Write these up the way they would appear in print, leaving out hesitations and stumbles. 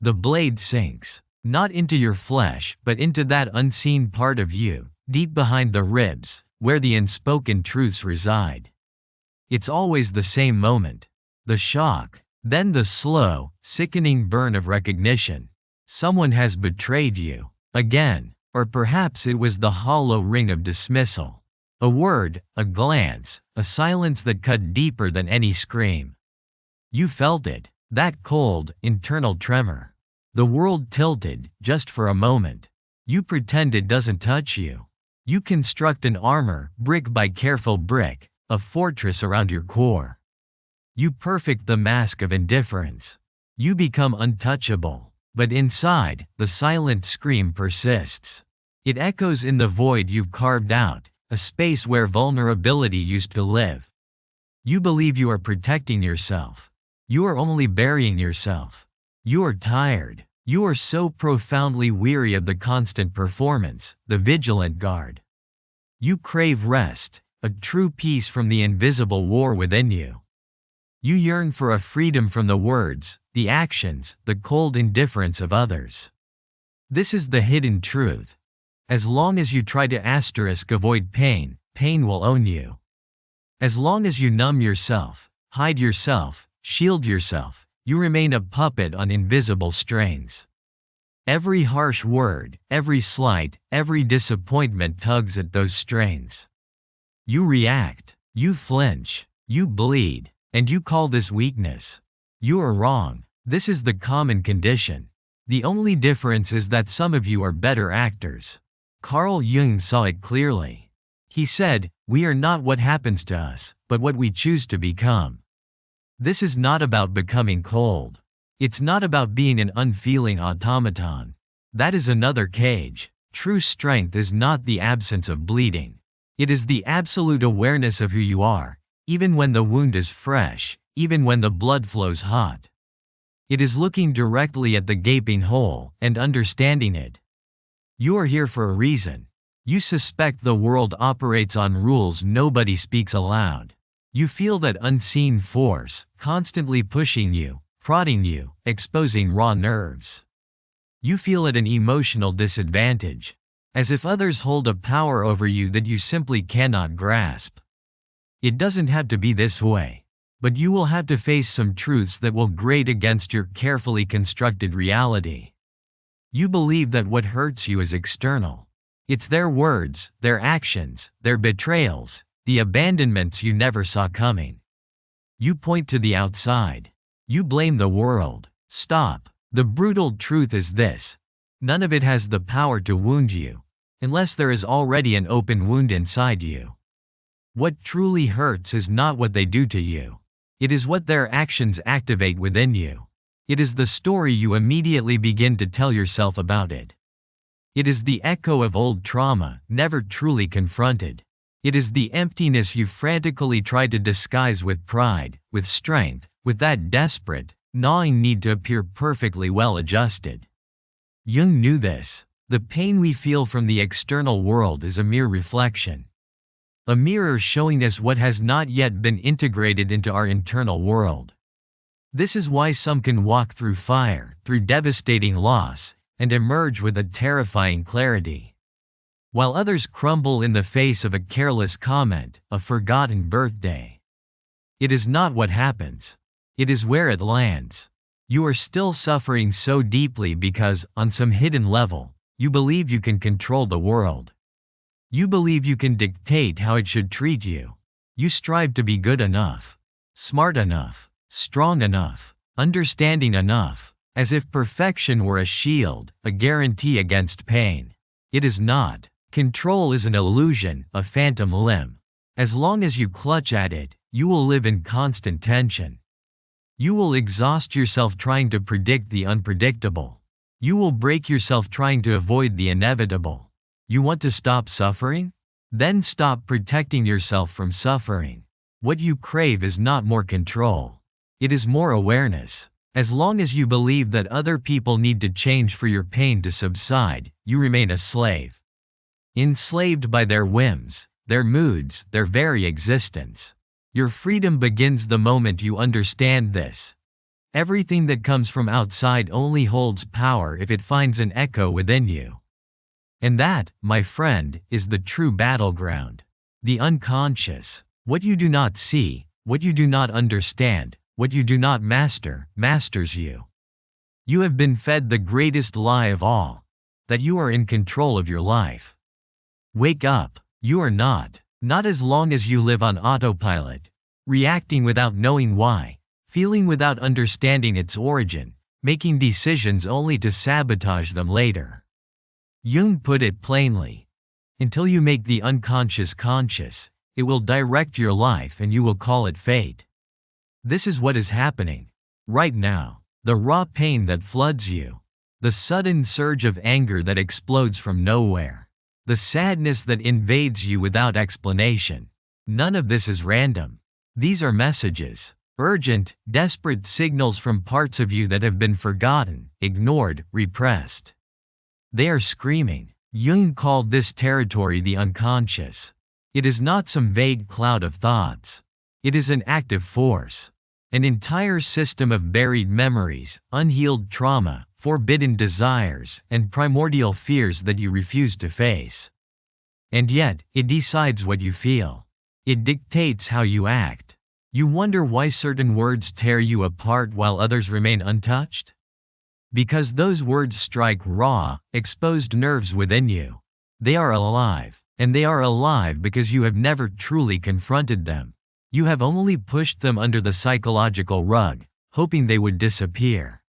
The blade sinks, not into your flesh but into that unseen part of you, deep behind the ribs, where the unspoken truths reside. It's always the same moment. The shock, then the slow, sickening burn of recognition. Someone has betrayed you. Again. Or perhaps it was the hollow ring of dismissal. A word, a glance, a silence that cut deeper than any scream. You felt it, that cold, internal tremor. The world tilted, just for a moment. You pretend it doesn't touch you. You construct an armor, brick by careful brick, a fortress around your core. You perfect the mask of indifference. You become untouchable. But inside, the silent scream persists. It echoes in the void you've carved out, a space where vulnerability used to live. You believe you are protecting yourself. You are only burying yourself. You are tired. You are so profoundly weary of the constant performance, the vigilant guard. You crave rest, a true peace from the invisible war within you. You yearn for a freedom from the words, the actions, the cold indifference of others. This is the hidden truth. As long as you try to avoid pain, pain will own you. As long as you numb yourself, hide yourself, shield yourself, you remain a puppet on invisible strings. Every harsh word, every slight, every disappointment tugs at those strings. You react, you flinch, you bleed, and you call this weakness. You are wrong. This is the common condition. The only difference is that some of you are better actors. Carl Jung saw it clearly. He said, "We are not what happens to us, but what we choose to become." This is not about becoming cold. It's not about being an unfeeling automaton. That is another cage. True strength is not the absence of bleeding. It is the absolute awareness of who you are, even when the wound is fresh, even when the blood flows hot. It is looking directly at the gaping hole and understanding it. You are here for a reason. You suspect the world operates on rules nobody speaks aloud. You feel that unseen force, constantly pushing you, prodding you, exposing raw nerves. You feel at an emotional disadvantage, as if others hold a power over you that you simply cannot grasp. It doesn't have to be this way, but you will have to face some truths that will grate against your carefully constructed reality. You believe that what hurts you is external. It's their words, their actions, their betrayals, the abandonments you never saw coming. You point to the outside. You blame the world. Stop. The brutal truth is this: none of it has the power to wound you, unless there is already an open wound inside you. What truly hurts is not what they do to you. It is what their actions activate within you. It is the story you immediately begin to tell yourself about it. It is the echo of old trauma, never truly confronted. It is the emptiness you frantically tried to disguise with pride, with strength, with that desperate, gnawing need to appear perfectly well adjusted. Jung knew this. The pain we feel from the external world is a mere reflection. A mirror showing us what has not yet been integrated into our internal world. This is why some can walk through fire, through devastating loss, and emerge with a terrifying clarity, while others crumble in the face of a careless comment, a forgotten birthday. It is not what happens. It is where it lands. You are still suffering so deeply because, on some hidden level, you believe you can control the world. You believe you can dictate how it should treat you. You strive to be good enough, smart enough, strong enough, understanding enough, as if perfection were a shield, a guarantee against pain. It is not. Control is an illusion, a phantom limb. As long as you clutch at it, you will live in constant tension. You will exhaust yourself trying to predict the unpredictable. You will break yourself trying to avoid the inevitable. You want to stop suffering? Then stop protecting yourself from suffering. What you crave is not more control. It is more awareness. As long as you believe that other people need to change for your pain to subside, you remain a slave. Enslaved by their whims, their moods, their very existence. Your freedom begins the moment you understand this. Everything that comes from outside only holds power if it finds an echo within you. And that, my friend, is the true battleground. The unconscious. What you do not see, what you do not understand, what you do not master, masters you. You have been fed the greatest lie of all, that you are in control of your life. Wake up, you are not. Not as long as you live on autopilot, reacting without knowing why, feeling without understanding its origin, making decisions only to sabotage them later. Jung put it plainly. Until you make the unconscious conscious, it will direct your life and you will call it fate. This is what is happening right now. The raw pain that floods you. The sudden surge of anger that explodes from nowhere. The sadness that invades you without explanation. None of this is random. These are messages. Urgent, desperate signals from parts of you that have been forgotten, ignored, repressed. They are screaming. Jung called this territory the unconscious. It is not some vague cloud of thoughts. It is an active force. An entire system of buried memories, unhealed trauma, forbidden desires, and primordial fears that you refuse to face. And yet, it decides what you feel. It dictates how you act. You wonder why certain words tear you apart while others remain untouched? Because those words strike raw, exposed nerves within you. They are alive, and they are alive because you have never truly confronted them. You have only pushed them under the psychological rug, hoping they would disappear.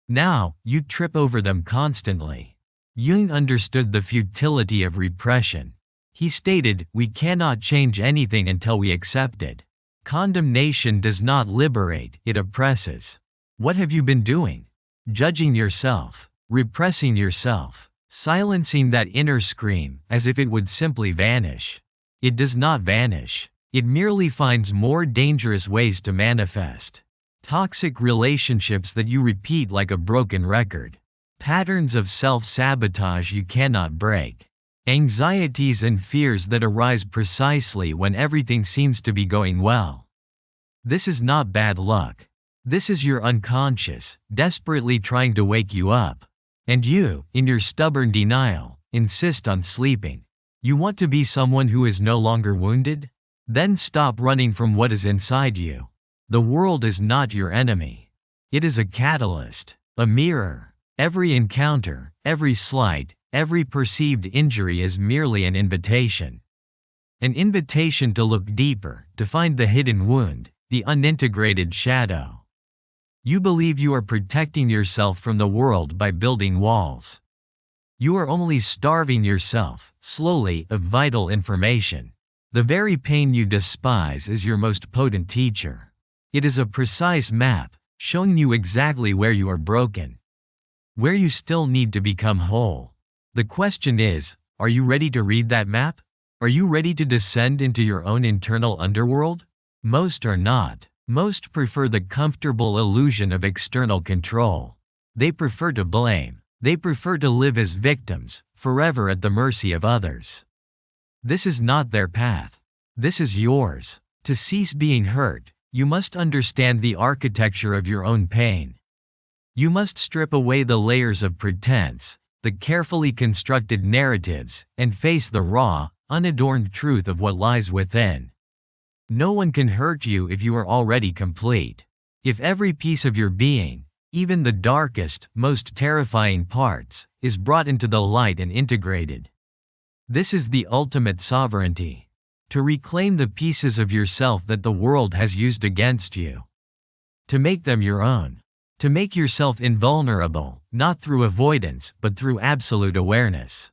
Now, you trip over them constantly. Jung understood the futility of repression. He stated, "We cannot change anything until we accept it. Condemnation does not liberate, it oppresses." What have you been doing? Judging yourself, repressing yourself, silencing that inner scream as if it would simply vanish. It does not vanish. It merely finds more dangerous ways to manifest. Toxic relationships that you repeat like a broken record. Patterns of self-sabotage you cannot break. Anxieties and fears that arise precisely when everything seems to be going well. This is not bad luck. This is your unconscious, desperately trying to wake you up. And you, in your stubborn denial, insist on sleeping. You want to be someone who is no longer wounded? Then stop running from what is inside you. The world is not your enemy. It is a catalyst, a mirror. Every encounter, every slight, every perceived injury is merely an invitation. An invitation to look deeper, to find the hidden wound, the unintegrated shadow. You believe you are protecting yourself from the world by building walls. You are only starving yourself, slowly, of vital information. The very pain you despise is your most potent teacher. It is a precise map, showing you exactly where you are broken, where you still need to become whole. The question is, are you ready to read that map? Are you ready to descend into your own internal underworld? Most are not. Most prefer the comfortable illusion of external control. They prefer to blame. They prefer to live as victims, forever at the mercy of others. This is not their path. This is yours. To cease being hurt, you must understand the architecture of your own pain. You must strip away the layers of pretense, the carefully constructed narratives, and face the raw, unadorned truth of what lies within. No one can hurt you if you are already complete. If every piece of your being, even the darkest, most terrifying parts, is brought into the light and integrated. This is the ultimate sovereignty. To reclaim the pieces of yourself that the world has used against you. To make them your own. To make yourself invulnerable, not through avoidance, but through absolute awareness.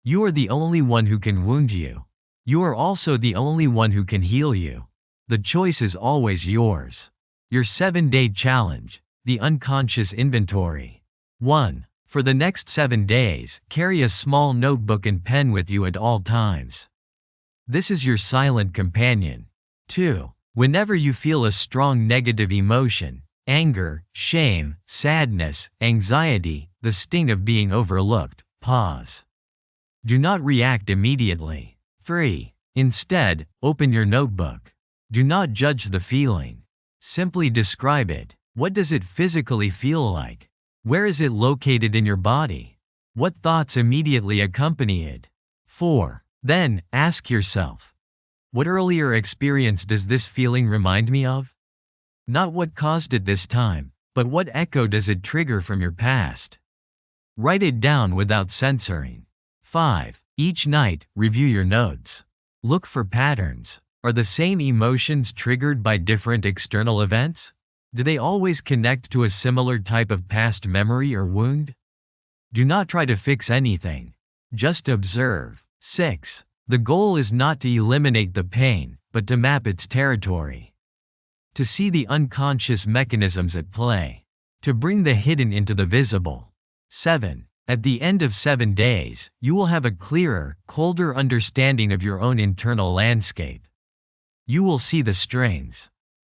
You are the only one who can wound you. You are also the only one who can heal you. The choice is always yours. Your 7-day challenge, the unconscious inventory. 1. For the next 7 days, carry a small notebook and pen with you at all times. This is your silent companion. 2. Whenever you feel a strong negative emotion, anger, shame, sadness, anxiety, the sting of being overlooked, pause. Do not react immediately. 3. Instead, open your notebook. Do not judge the feeling. Simply describe it. What does it physically feel like? Where is it located in your body? What thoughts immediately accompany it? 4. Then, ask yourself, what earlier experience does this feeling remind me of? Not what caused it this time, but what echo does it trigger from your past? Write it down without censoring. 5. Each night, review your notes. Look for patterns. Are the same emotions triggered by different external events? Do they always connect to a similar type of past memory or wound? Do not try to fix anything. Just observe. 6. The goal is not to eliminate the pain, but to map its territory. To see the unconscious mechanisms at play. To bring the hidden into the visible. 7. At the end of 7 days, you will have a clearer, colder understanding of your own internal landscape. You will see the strains,